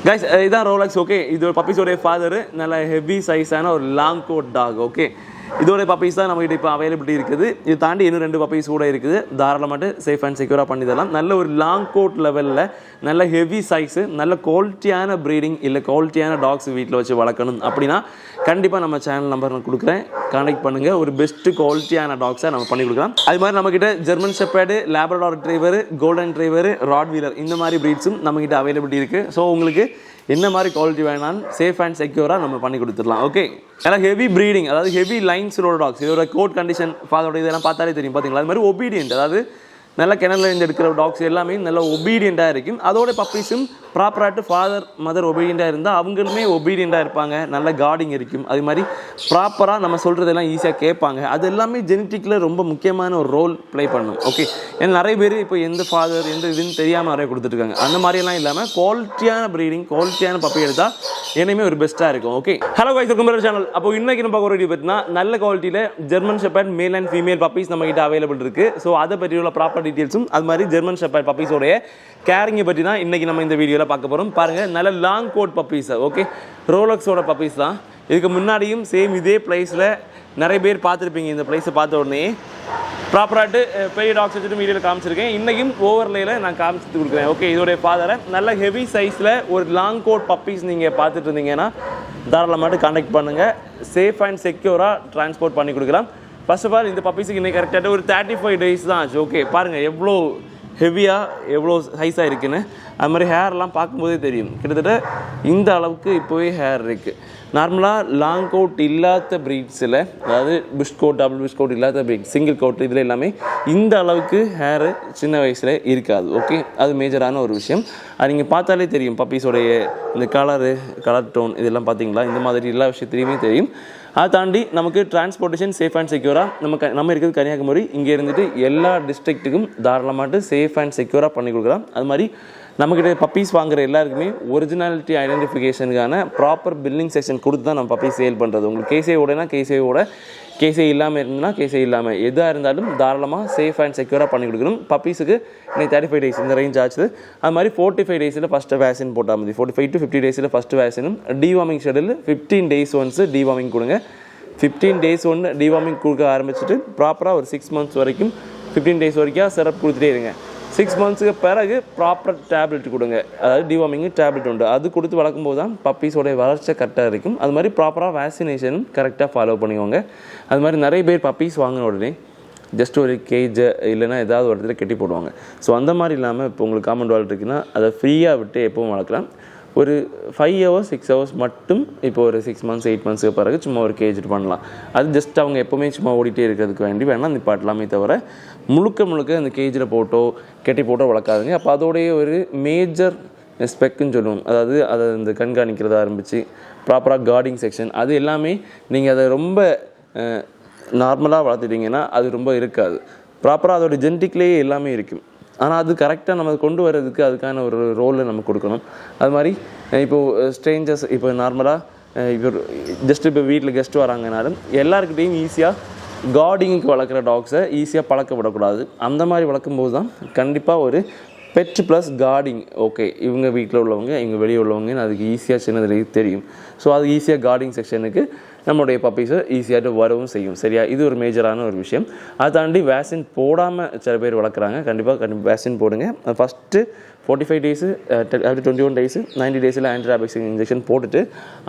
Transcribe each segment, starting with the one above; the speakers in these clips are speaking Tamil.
கைஸ் இதான் ரோலக்ஸ். ஓகே, இது ஒரு பப்பீஸோடைய ஃபாதர், நல்ல ஹெவி சைஸான ஒரு லாங் கோட் டாக். ஓகே, இதோட பப்பீஸ் தான் நம்மகிட்ட இப்போ அவைலபிலிட்டி இருக்குது. இது தாண்டி இன்னும் 2 பப்பீஸ் கூட இருக்குது. தாராளமாட்டு சேஃப் அண்ட் செக்யூராக பண்ணி தரலாம். நல்ல ஒரு லாங் கோட் லெவலில் நல்ல ஹெவி சைஸு, நல்ல குவாலிட்டியான ப்ரீடிங் இல்லை குவாலிட்டியான டாக்ஸ் வீட்டில் வச்சு வளர்க்கணும் அப்படின்னா கண்டிப்பாக நம்ம சேனல் நம்பர் நான் கொடுக்குறேன், கான்டாக்ட் பண்ணுங்கள். ஒரு பெஸ்ட்டு குவாலிட்டியான டாக்ஸை நம்ம பண்ணி கொடுக்கலாம். அது மாதிரி நம்மக்கிட்ட German shepherd, Labrador retriever, golden retriever, Rottweiler இந்த மாதிரி ப்ரீட்ஸும் நம்மக்கிட்ட அவைலபிலிட்டி இருக்குது. ஸோ உங்களுக்கு என்ன மாதிரி குவாலிட்டி வேணாலும் சேஃப் அண்ட் செக்யூராக நம்ம பண்ணி கொடுத்துடலாம். ஓகே, ஏன்னா ஹெவி ப்ரீடிங், அதாவது ஹெவி லைன்ஸோட டாக்ஸ், இதோட கோட் கண்டிஷன் ஃபாதரோட இதெல்லாம் பார்த்தாலே தெரியும். பார்த்தீங்களா, அது மாதிரி ஒபீடியன்ட், அதாவது நல்ல கிணறுல இருந்து எடுக்கிற டாக்ஸ் எல்லாமே நல்ல ஒபீடியண்ட்டாக இருக்கும். அதோட பப்பீஸும் ப்ராப்பராகிட்டு ஃபாதர் மதர் ஒபீடியண்ட்டாக இருந்தால் அவங்களுமே ஒபீடியண்ட்டாக இருப்பாங்க. நல்ல கார்டிங் இருக்கும். அது மாதிரி ப்ராப்பராக நம்ம சொல்கிறதெல்லாம் ஈஸியாக கேட்பாங்க. அது எல்லாமே ஜெனட்டிக்கில் ரொம்ப முக்கியமான ஒரு ரோல் ப்ளே பண்ணும். ஓகே, ஏன்னா நிறைய பேர் இப்போ எந்த ஃபாதர் எந்த இதுன்னு தெரியாமல் நிறைய கொடுத்துட்ருக்காங்க. அந்த மாதிரியெல்லாம் இல்லாமல் குவாலிட்டியான ப்ரீடிங், குவாலிட்டியான பப்பி எடுத்தால் என்னையுமே ஒரு பெஸ்ட்டாக இருக்கும். Okay, hello guys, welcome channel. அப்போ இன்றைக்கி நம்ம பார்க்க வீடியோ பார்த்தீங்கன்னா நல்ல குவாலிட்டியில் German shepherd male and female puppies நம்மகிட்ட அவைலபிள் இருக்குது. ஸோ அதை பற்றி உள்ள ப்ராப்பர் டீட்டெயில்ஸும் அது மாதிரி ஜெர்மன் ஷெப்பர்ட் பப்பீஸோடைய கேரிங்கை பற்றி தான் இன்றைக்கி நம்ம இந்த வீடியோவில் பார்க்க போகிறோம். பாருங்கள், நல்ல லாங் கோட் பப்பீஸ். ஓகே, ரோலக்ஸோட பப்பீஸ் தான். இதுக்கு முன்னாடியும் சேம் இதே பிளேஸில் நிறைய பேர் பார்த்துருப்பீங்க. இந்த பிளேஸை பார்த்த உடனே ப்ராப்பராகிட்டு பெரிய டாக்ஸ் வச்சுட்டு வீடியோவில் காமிச்சிருக்கேன். இன்றைக்கும் ஓவர்லேயில் நான் காமிச்சிட்டு கொடுக்குறேன். ஓகே, இதோடைய ஃபாதரை நல்ல ஹெவி சைஸில் ஒரு லாங் கோட் பப்பீஸ் நீங்கள் பார்த்துட்டு இருந்தீங்கன்னா தாராளமாட்டு கான்டாக்ட் பண்ணுங்கள். சேஃப் அண்ட் செக்யூராக ட்ரான்ஸ்போர்ட் பண்ணி கொடுக்கலாம். ஃபர்ஸ்ட் ஆஃப் ஆல் இந்த பப்பீஸுக்கு இன்றைக்கி கரெக்டாக ஒரு 35 days தான் ஆச்சு. ஓகே, பாருங்கள் எவ்வளோ ஹெவியாக எவ்வளோ சைஸாக இருக்குன்னு. அது மாதிரி ஹேர்லாம் பார்க்கும்போதே தெரியும். கிட்டத்தட்ட இந்த அளவுக்கு இப்போவே ஹேர் இருக்குது. நார்மலாக லாங் கோட் இல்லாத ப்ரீட்ஸில், அதாவது plush coat, double plush coat இல்லாத ப்ரீட், சிங்கிள் கோட் இதில் எல்லாமே இந்த அளவுக்கு ஹேரு சின்ன வயசில் இருக்காது. ஓகே, அது மேஜரான ஒரு விஷயம். அது நீங்கள் பார்த்தாலே தெரியும். பப்பீஸோடைய இந்த கலர் டோன் இதெல்லாம் பார்த்தீங்களா, இந்த மாதிரி எல்லா விஷயத்துலையுமே தெரியும். அதை தாண்டி நமக்கு டிரான்ஸ்போர்ட்டேஷன் சேஃப் அண்ட் செக்யூராக நம்ம இருக்கிறது கன்னியாகுமரி. இங்கே இருந்துட்டு எல்லா டிஸ்ட்ரிக்ட்டுக்கும் தாராளமாட்டு சேஃப் அண்ட் செக்யூராக பண்ணி கொடுக்குறோம். அது மாதிரி நம்மக்கிட்ட பப்பீஸ் வாங்குகிற எல்லாருக்குமே ஒரிஜினாலிட்டி ஐடென்டிஃபிகேஷனுக்கான ப்ராப்பர் பில்லிங் செக்ஷன் கொடுத்து தான் நம்ம பப்பீஸ் சேல் பண்ணுறது. உங்களுக்கு கேசேவோடனா கேசேவோட, கேசே இல்லாமல் இருந்ததுன்னா கேசே இல்லாமல், எதாக இருந்தாலும் தாராளமாக சேஃப் அண்ட் செக்யூராக பண்ணி கொடுக்கணும். பப்பீஸுக்கு இன்னைக்கு 35 days இந்த ரேஞ்ச் ஆச்சு. அது மாதிரி 45 days ஃபஸ்ட்டு வேக்சின் போட்டால் மதி, 45 to 50 days ஃபஸ்ட்டு வேக்சினும், deworming schedule 15 days once deworming கொடுங்க. 15 days ஒன்று டிவார்மிங் கொடுக்க ஆரம்பிச்சுட்டு ப்ராப்பராக ஒரு 6 months வரைக்கும், 15 days வரைக்கும் சிரப் கொடுத்துட்டே இருங்க. 6 monthsக்கு பிறகு ப்ராப்பர் டேப்லெட் கொடுங்க. அதாவது டிவார்மிங்கு டேப்லெட் உண்டு, அது கொடுத்து வளர்க்கும்போது தான் பப்பீஸோடைய வளர்ச்சி கரெக்டாக இருக்கும். அது மாதிரி ப்ராப்பராக வேக்சினேஷனும் கரெக்டாக ஃபாலோ பண்ணிக்கோங்க. அது மாதிரி நிறைய பேர் பப்பீஸ் வாங்கின உடனே ஜஸ்ட் ஒரு கேஜை இல்லைனா ஏதாவது ஒரு இடத்துல கட்டி போடுவாங்க. ஸோ அந்த மாதிரி இல்லாமல் இப்போ உங்களுக்கு காமன் வால் இருக்குன்னா அதை ஃப்ரீயாக விட்டு எப்பவும் வளர்க்கலாம். ஒரு 5 hours 6 hours மட்டும் இப்போ ஒரு 6 months 8 months பிறகு சும்மா ஒரு கேஜ் பண்ணலாம். அது ஜஸ்ட் அவங்க எப்போவுமே சும்மா ஓடிட்டே இருக்கிறதுக்கு வேண்டி வேணால் நிப்பாட்டலாமே தவிர முழுக்க அந்த கேஜில் போட்டோ கெட்டி போட்டோ வளர்க்காதுங்க. அப்போ அதோடைய ஒரு மேஜர் ஸ்பெக்குன்னு சொல்லுவோம். அதாவது அதை இந்த கண்காணிக்கிறதா ஆரம்பித்து ப்ராப்பராக கார்டிங் செக்ஷன் அது எல்லாமே நீங்கள் அதை ரொம்ப நார்மலாக வளர்த்துட்டிங்கன்னா அது ரொம்ப இருக்காது. ப்ராப்பராக அதோட ஜெனட்டிக்லேயே எல்லாமே இருக்கும். ஆனால் அது கரெக்டாக நம்ம கொண்டு வர்றதுக்கு அதுக்கான ஒரு ரோலை நம்ம கொடுக்கணும். அது மாதிரி இப்போது ஸ்ட்ரேஞ்சர்ஸ், இப்போ நார்மலாக இப்போ ஜஸ்ட் இப்போ வீட்டில் கெஸ்ட் வராங்கனாலும் எல்லாருக்கிட்டையும் ஈஸியாக கார்டிங்க்கு வளர்க்குற டாக்ஸை ஈஸியாக பழக்க விடக்கூடாது. அந்த மாதிரி வளர்க்கும்போது தான் கண்டிப்பாக ஒரு பெட் ப்ளஸ் கார்டிங். ஓகே, இவங்க வீட்டில் உள்ளவங்க இவங்க வெளியே உள்ளவங்கன்னு அதுக்கு ஈஸியாக சின்னது தெரியும். ஸோ அது ஈஸியாக கார்டிங் செக்ஷனுக்கு நம்மளுடைய பப்பீஸை ஈஸியாகிட்டு வரவும் செய்யும். சரியா, இது ஒரு மேஜரான ஒரு விஷயம். அதை தாண்டி வேக்சின் போடாமல் சில பேர் வளர்க்குறாங்க. கண்டிப்பாக வேக்சின் போடுங்க. First 45 days, 21 days, 90 days antirabies injection போட்டுட்டு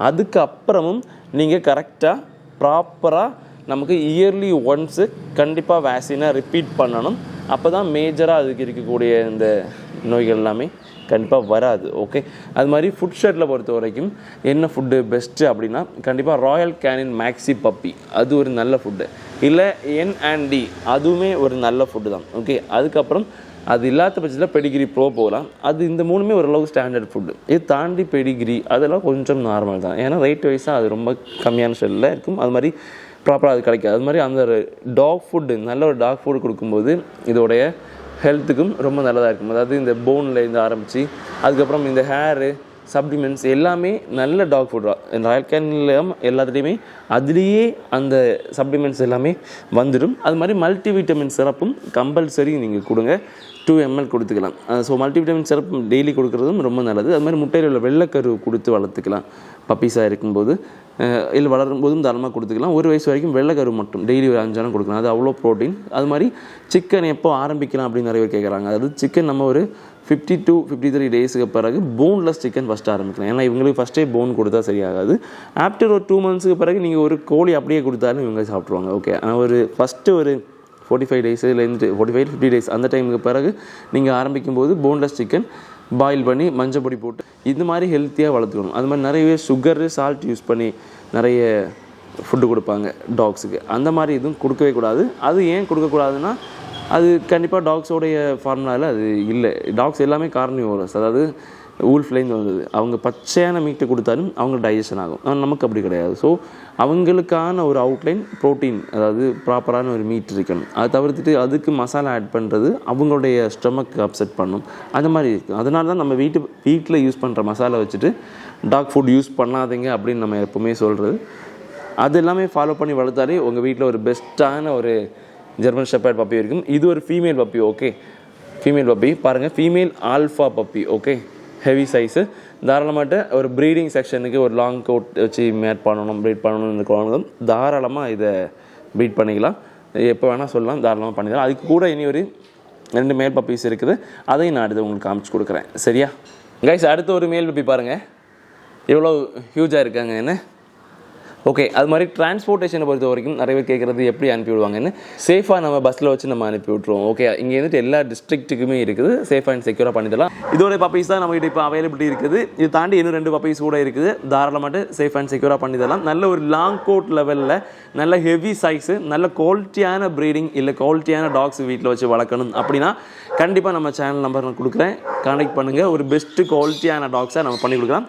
அதுக்கப்புறமும் நீங்கள் கரெக்டாக ப்ராப்பராக நமக்கு இயர்லி ஒன்ஸு கண்டிப்பாக வேக்சினை ரிப்பீட் பண்ணணும். அப்போ தான் மேஜராக அதுக்கு இருக்கக்கூடிய இந்த நோய்கள் எல்லாமே கண்டிப்பாக வராது. ஓகே, அது மாதிரி ஃபுட் ஷெட்டில் பொறுத்த வரைக்கும் என்ன ஃபுட்டு பெஸ்ட்டு அப்படின்னா கண்டிப்பாக ராயல் கேனின் மேக்ஸி பப்பி, அது ஒரு நல்ல ஃபுட்டு. இல்லை N&D, அதுவுமே ஒரு நல்ல ஃபுட்டு தான். ஓகே, அதுக்கப்புறம் அது இல்லாத பட்சத்தில் பெடிகிரி ப்ரோ போகலாம். அது இந்த 3மே ஓரளவு ஸ்டாண்டர்ட் ஃபுட்டு. இது தாண்டி பெடிகிரி அதெல்லாம் கொஞ்சம் நார்மல் தான். ஏன்னா ரேட் வைஸாக அது ரொம்ப கம்மியான ஷெல்லில் இருக்கும். அது மாதிரி ப்ராப்பராக அது கிடைக்காது. அது மாதிரி அந்த டாக் ஃபுட்டு, நல்ல ஒரு டாக் ஃபுட்டு கொடுக்கும்போது இதோடைய ஹெல்த்துக்கும் ரொம்ப நல்லதாக இருக்கும். அதாவது இந்த போனில் இருந்து ஆரம்பித்து அதுக்கப்புறம் இந்த ஹேரு சப்ளிமெண்ட்ஸ் எல்லாமே நல்ல டாக் ஃபுட். ராயல் கேனில் எல்லாத்துலேயுமே அதுலேயே அந்த சப்ளிமெண்ட்ஸ் எல்லாமே வந்துடும். அது மாதிரி மல்டிவிட்டமின் சிரப்பும் கம்பல்சரி நீங்கள் கொடுங்க. 2 ml கொடுத்துக்கலாம். ஸோ மல்டிவிட்டமின் சிரப் டெய்லி கொடுக்குறதும் ரொம்ப நல்லது. அது மாதிரி முட்டையில் உள்ள வெள்ளைக்கரு கொடுத்து வளர்த்துக்கலாம். பப்பீஸாக இருக்கும்போது இல்லை வளரும் போதும் தாராளமாக கொடுத்துக்கலாம். 1 வயசு வரைக்கும் வெள்ளைக்கரு மட்டும் டெய்லி ஒரு 5 கொடுக்கலாம். அது அவ்வளோ ப்ரோட்டீன். அது மாதிரி சிக்கன் எப்போ ஆரம்பிக்கலாம் அப்படின்னு நிறைய பேர் கேட்குறாங்க. அதாவது சிக்கன் நம்ம ஒரு 50 to 53 டேஸுக்கு பிறகு போன்லெஸ் சிக்கன் ஃபஸ்ட்டு ஆரம்பிக்கலாம். ஏன்னா இவங்களுக்கு ஃபஸ்ட்டே போன் கொடுத்தா சரியாகாது. ஆஃப்டர் ஒரு 2 மந்த்ஸுக்கு பிறகு நீங்கள் ஒரு கோழி அப்படியே கொடுத்தாலும் இவங்க சாப்பிட்ருவாங்க. ஓகே, ஆனால் ஒரு ஃபஸ்ட்டு ஒரு 45 டேஸ்லேருந்து 45-50 டேஸ் அந்த டைமுக்கு பிறகு நீங்கள் ஆரம்பிக்கும்போது போன்லெஸ் சிக்கன் பாயில் பண்ணி மஞ்சள் பொடி போட்டு இந்த மாதிரி ஹெல்த்தியாக வளர்த்துக்கணும். அது மாதிரி நிறைய சுகரு சால்ட் யூஸ் பண்ணி நிறைய ஃபுட்டு கொடுப்பாங்க டாக்ஸுக்கு. அந்த மாதிரி எதுவும் கொடுக்கவே கூடாது. அது ஏன் கொடுக்கக்கூடாதுன்னா அது கண்டிப்பாக டாக்ஸோடைய ஃபார்முலாவில் அது இல்லை. டாக்ஸ் எல்லாமே கார்னிவோரஸ், அதாவது ஊல்ஃப்லேருந்து வந்தது. அவங்க பச்சையான மீட்டை கொடுத்தாலும் அவங்க டைஜஷன் ஆகும். நமக்கு அப்படி கிடையாது. ஸோ அவங்களுக்கான ஒரு அவுட்லைன் ப்ரோட்டீன், அதாவது ப்ராப்பரான ஒரு மீட் இருக்கணும். அதை தவிர்த்துட்டு அதுக்கு மசாலா ஆட் பண்ணுறது அவங்களுடைய ஸ்டொமக் அப்செட் பண்ணும். அந்த மாதிரி இருக்குது. அதனால தான் நம்ம வீட்டில் யூஸ் பண்ணுற மசாலா வச்சுட்டு டாக் ஃபுட் யூஸ் பண்ணாதீங்க அப்படின்னு நம்ம எப்போவுமே சொல்கிறது. அது எல்லாமே ஃபாலோ பண்ணி வளர்த்தாலே உங்கள் வீட்டில் ஒரு பெஸ்ட்டான ஒரு ஜெர்மன் ஷெப்பர்ட் பப்பி இருக்கும். இது ஒரு female puppy. Okay, female puppy பாருங்கள், female alpha puppy. Okay, heavy size. தாராளமாட்ட ஒரு ப்ரீடிங் செக்ஷனுக்கு ஒரு லாங் கோட் வச்சு மேட் பண்ணணும், ப்ரீட் பண்ணணும்னு இருக்கணும், தாராளமாக இதை ப்ரீட் பண்ணிக்கலாம். எப்போ வேணால் சொல்லலாம், தாராளமாக பண்ணிக்கலாம். அதுக்கு கூட இனி ஒரு 2 மேல் பப்பீஸ் இருக்குது. அதையும் நான் அடுத்து உங்களுக்கு காமிச்சு கொடுக்குறேன். சரியா கைஸ்? அடுத்த ஒரு மேல் பப்பி பாருங்கள், எவ்வளோ ஹியூஜாக இருக்காங்க என்ன. ஓகே, அது மாதிரி டிரான்ஸ்போர்ட்டேஷனை பொறுத்த வரைக்கும் நிறைய பேர் கேட்குறது எப்படி அனுப்பி விடுவாங்கன்னு. சேஃபாக நம்ம பஸ்ஸில் வச்சு நம்ம அனுப்பி விட்ருவோம். ஓகே, இங்கே இருந்துட்டு எல்லா டிஸ்ட்ரிக்ட்டுக்குமே இருக்குது. சேஃபாக அண்ட் செக்யூராக பண்ணிடலாம். இதோட பப்பீஸ் தான் நம்மகிட்ட இப்போ அவைலபிலிட்டி இருக்குது. இது தாண்டி இன்னும் 2 பப்பீஸ் கூட இருக்குது. தாராளமாட்டு சேஃப் அண்ட் செக்யூராக பண்ணிடலாம். நல்ல ஒரு லாங் கோட் லெவலில் நல்ல ஹெவி சைஸு, நல்ல குவாலிட்டியான ப்ரீடிங் இல்லை குவாலிட்டியான டாக்ஸ் வீட்டில் வச்சு வளர்க்கணும் அப்படின்னா கண்டிப்பாக நம்ம சேனல் நம்பர் நான் கொடுக்குறேன், கான்டாக்ட் பண்ணுங்கள். ஒரு பெஸ்ட்டு குவாலிட்டியான டாக்ஸாக நம்ம பண்ணி கொடுக்கலாம்.